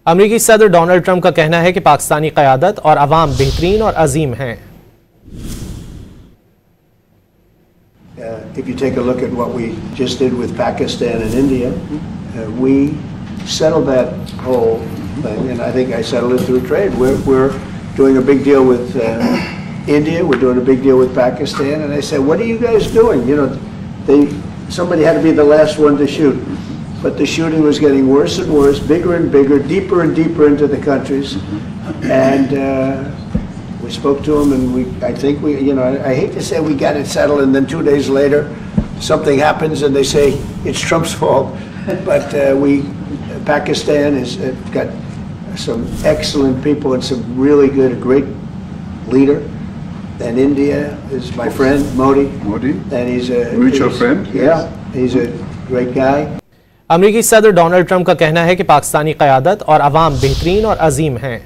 अमेरिकी सदर Donald Trump का कहना है कि पाकिस्तानी क़यादत और अवाम बेहतरीन और अजीम हैं। If you take a look at what we just did with Pakistan and India, we settled that whole thing, and I think I settled it through trade. We're doing a big deal with India. We're doing a big deal with Pakistan, and I said, "What are you guys doing?" You know, somebody had to be the last one to shoot, but the shooting was getting worse and worse, bigger and bigger, deeper and deeper into the countries, and we spoke to them, and I think we, you know, I hate to say we got it settled, and then 2 days later, something happens, and they say it's Trump's fault. But Pakistan has got some excellent people and some really good, great leader. And India is my friend Modi, and he's a mutual friend. Yeah, he's a great guy. अमेरिकी सदर Donald Trump का कहना है कि पाकिस्तानी क़यादत और अवाम बेहतरीन और अजीम हैं।